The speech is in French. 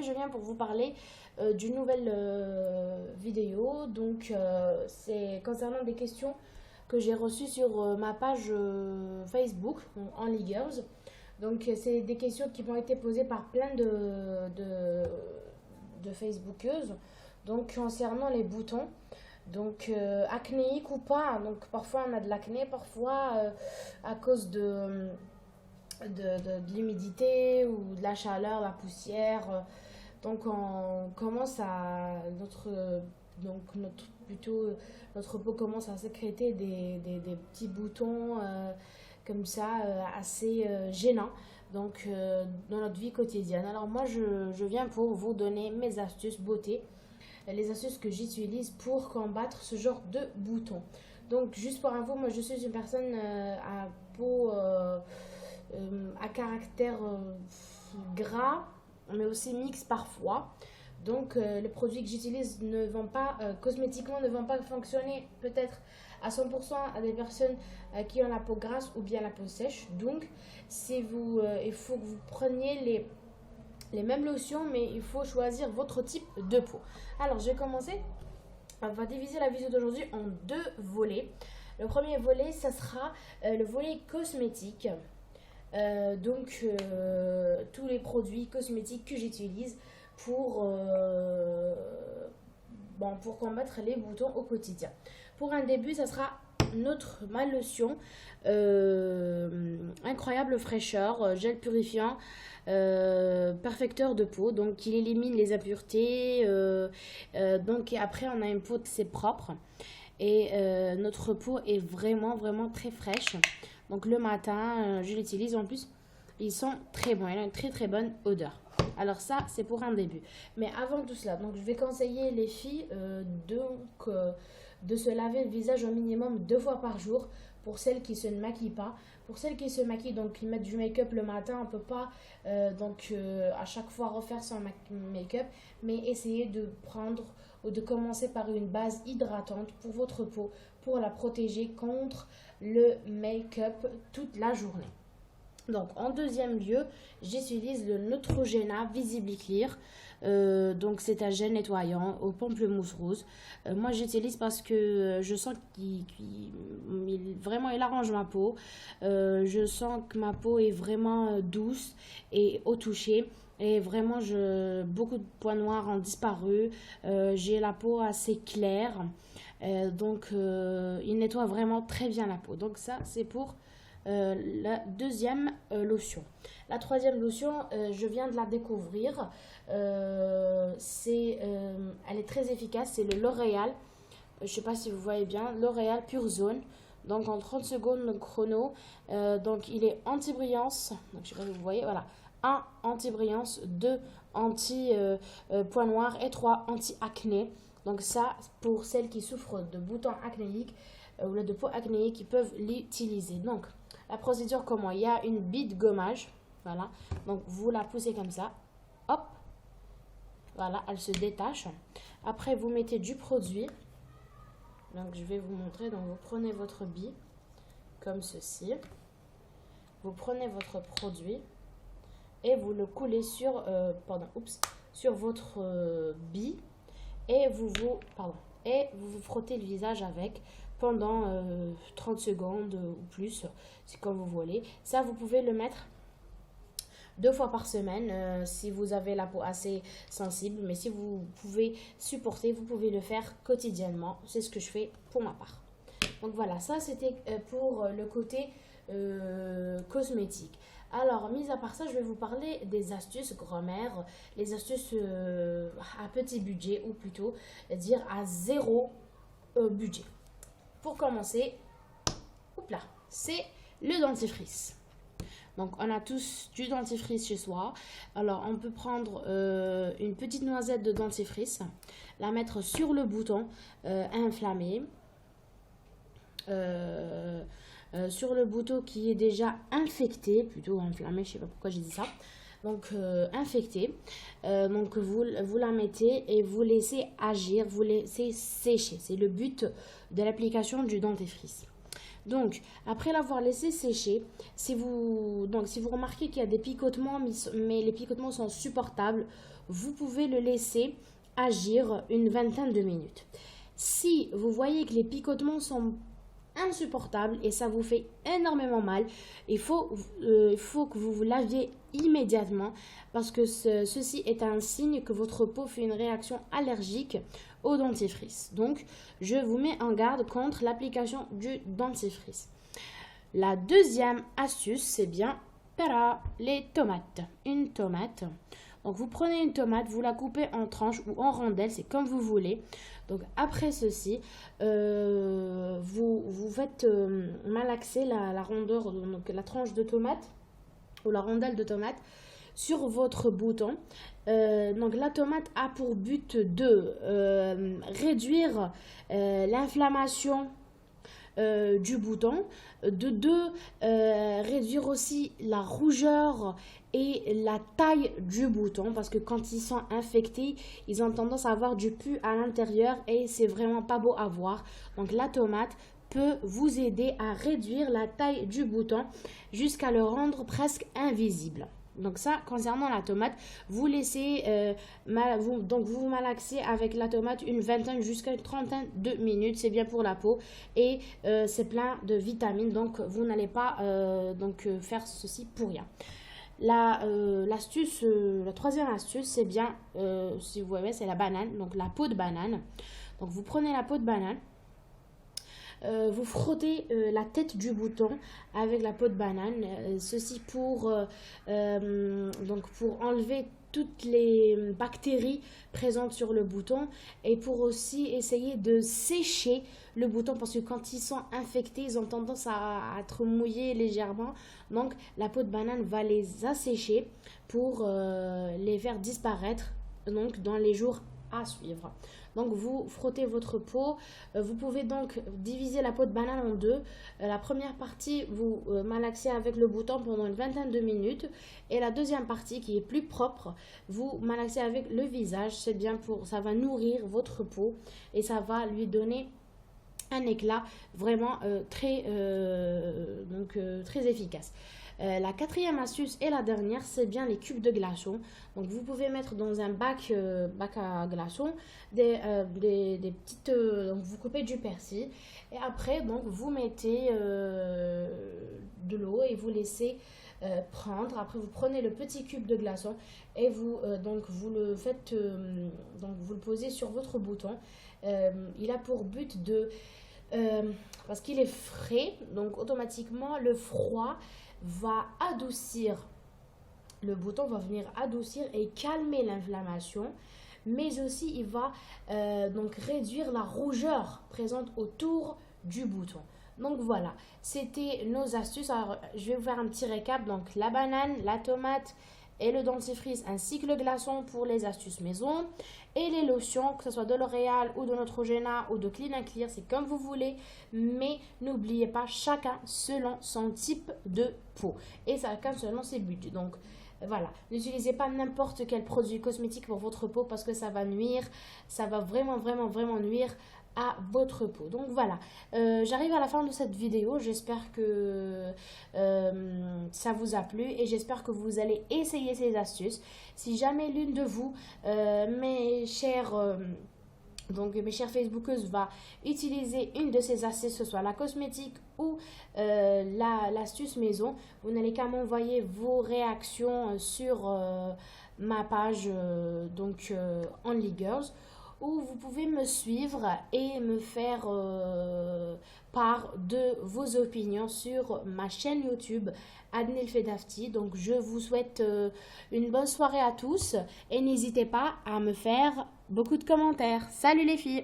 aujourd'hui, je viens pour vous parler d'une nouvelle vidéo. Donc, c'est concernant des questions que j'ai reçues sur ma page Facebook, Only Girls. Donc, c'est des questions qui m'ont été posées par plein de Facebookeuses. Donc, concernant les boutons. Donc, acnéique ou pas. Donc, parfois, on a de l'acné, parfois, à cause de l'humidité ou de la chaleur, la poussière. Donc on commence à notre peau commence à sécréter des petits boutons comme ça assez gênants donc dans notre vie quotidienne. Alors moi je viens pour vous donner mes astuces beauté, les astuces que j'utilise pour combattre ce genre de boutons. Donc juste pour info, moi je suis une personne à peau à caractère gras, mais aussi mixte parfois. Donc les produits que j'utilise ne vont pas, cosmétiquement, ne vont pas fonctionner peut-être à 100% à des personnes qui ont la peau grasse ou bien la peau sèche. Donc il faut que vous preniez les mêmes lotions, mais il faut choisir votre type de peau. Alors je vais commencer. On va diviser la vidéo d'aujourd'hui en deux volets. Le premier volet, ça sera le volet cosmétique. Tous les produits cosmétiques que j'utilise pour combattre les boutons au quotidien. Pour un début, ça sera ma lotion incroyable fraîcheur, gel purifiant, perfecteur de peau, donc il élimine les impuretés. Donc après, on a une peau c'est propre et notre peau est vraiment très fraîche. Donc le matin, je l'utilise. En plus, ils sont très bons. Il a une très bonne odeur. Alors ça, c'est pour un début. Mais avant tout cela, donc je vais conseiller les filles de se laver le visage au minimum 2 fois par jour pour celles qui se ne maquillent pas. Pour celles qui se maquillent, donc qui mettent du make-up le matin, on ne peut pas à chaque fois refaire son make-up, mais essayez de prendre ou de commencer par une base hydratante pour votre peau, pour la protéger contre le make-up toute la journée. Donc en deuxième lieu, j'utilise le Neutrogena Visibly Clear. Donc c'est un gel nettoyant au pamplemousse rose. Moi j'utilise parce que je sens qu'il arrange ma peau. Je sens que ma peau est vraiment douce et au toucher. Et vraiment, beaucoup de points noirs ont disparu. J'ai la peau assez claire. Il nettoie vraiment très bien la peau. Donc ça, c'est pour la deuxième lotion. La troisième lotion, je viens de la découvrir. Elle est très efficace. C'est le L'Oréal. Je ne sais pas si vous voyez bien. L'Oréal Pure Zone. Donc en 30 secondes chrono. Donc il est anti-brillance. Donc je sais pas si vous voyez. Voilà. 1 anti-brillance, 2 anti-points noirs et 3 anti-acné. Donc ça, pour celles qui souffrent de boutons acnéiques ou de peau acnéique, qui peuvent l'utiliser. Donc, la procédure comment? Il y a une bille de gommage. Voilà. Donc, vous la poussez comme ça. Hop. Voilà, elle se détache. Après, vous mettez du produit. Donc, je vais vous montrer. Donc, vous prenez votre bille comme ceci. Vous prenez votre produit et vous le coulez sur votre bille et vous vous frottez le visage avec pendant 30 secondes ou plus, c'est comme vous voulez. Ça, vous pouvez le mettre 2 fois par semaine si vous avez la peau assez sensible, mais si vous pouvez supporter, vous pouvez le faire quotidiennement. C'est ce que je fais pour ma part. Donc voilà, ça c'était pour le côté cosmétique. Alors, mis à part ça, je vais vous parler des astuces grand-mère, les astuces à petit budget, ou plutôt dire à zéro budget. Pour commencer, c'est le dentifrice. Donc, on a tous du dentifrice chez soi. Alors, on peut prendre une petite noisette de dentifrice, la mettre sur le bouton inflammé. Sur le bouton qui est déjà infecté, plutôt inflammé, je sais pas pourquoi j'ai dit ça. Donc infecté. Donc vous la mettez et vous laissez agir, vous laissez sécher. C'est le but de l'application du dentifrice. Donc, après l'avoir laissé sécher, si vous remarquez qu'il y a des picotements, mais les picotements sont supportables, vous pouvez le laisser agir une vingtaine de minutes. Si vous voyez que les picotements sont insupportables et ça vous fait énormément mal, il faut que vous vous laviez immédiatement parce que ceci est un signe que votre peau fait une réaction allergique au dentifrice. Donc, je vous mets en garde contre l'application du dentifrice. La deuxième astuce, c'est bien les tomates. Une tomate. Donc, vous prenez une tomate, vous la coupez en tranches ou en rondelles, c'est comme vous voulez. Donc, après ceci, vous faites malaxer la rondeur, donc la tranche de tomate ou la rondelle de tomate sur votre bouton. Donc, la tomate a pour but de réduire l'inflammation du bouton, de deux, réduire aussi la rougeur et la taille du bouton parce que quand ils sont infectés, ils ont tendance à avoir du pus à l'intérieur et c'est vraiment pas beau à voir. Donc la tomate peut vous aider à réduire la taille du bouton jusqu'à le rendre presque invisible. Donc ça, concernant la tomate, vous laissez, vous malaxez avec la tomate une vingtaine jusqu'à une trentaine de minutes. C'est bien pour la peau et c'est plein de vitamines. Donc vous n'allez pas faire ceci pour rien. La troisième astuce, c'est bien, si vous voyez, c'est la banane, donc la peau de banane. Donc vous prenez la peau de banane. Vous frottez la tête du bouton avec la peau de banane, ceci pour enlever toutes les bactéries présentes sur le bouton et pour aussi essayer de sécher le bouton parce que quand ils sont infectés, ils ont tendance à être mouillés légèrement. Donc la peau de banane va les assécher pour les faire disparaître donc, dans les jours à suivre. Donc vous frottez votre peau, vous pouvez donc diviser la peau de banane en deux. La première partie, vous malaxez avec le bouton pendant une vingtaine de minutes et la deuxième partie qui est plus propre, vous malaxez avec le visage. C'est bien ça va nourrir votre peau et ça va lui donner un éclat vraiment très efficace. La quatrième astuce et la dernière, c'est bien les cubes de glaçons. Donc vous pouvez mettre dans un bac à glaçons des petites... donc vous coupez du persil et après donc vous mettez de l'eau et vous laissez prendre. Après vous prenez le petit cube de glaçons et vous le faites vous le posez sur votre bouton. Il a pour but de parce qu'il est frais, donc automatiquement le froid va adoucir, le bouton va venir adoucir et calmer l'inflammation, mais aussi il va réduire la rougeur présente autour du bouton. Donc voilà, c'était nos astuces. Alors je vais vous faire un petit récap. Donc la banane, la tomate et le dentifrice ainsi que le glaçon pour les astuces maison et les lotions, que ce soit de L'Oréal ou de Neutrogena ou de Clean & Clear, c'est comme vous voulez, mais n'oubliez pas, chacun selon son type de peau et chacun selon ses buts. Donc voilà, n'utilisez pas n'importe quel produit cosmétique pour votre peau parce que ça va nuire, ça va vraiment nuire à votre peau. Donc voilà, j'arrive à la fin de cette vidéo. J'espère que ça vous a plu et j'espère que vous allez essayer ces astuces. Si jamais l'une de vous, mes chères Facebookeuses, va utiliser une de ces astuces, que ce soit la cosmétique ou l'astuce maison, vous n'allez qu'à m'envoyer vos réactions sur ma page Only Girls, où vous pouvez me suivre et me faire part de vos opinions sur ma chaîne YouTube Adnel Fedafti. Donc je vous souhaite une bonne soirée à tous et n'hésitez pas à me faire beaucoup de commentaires. Salut les filles!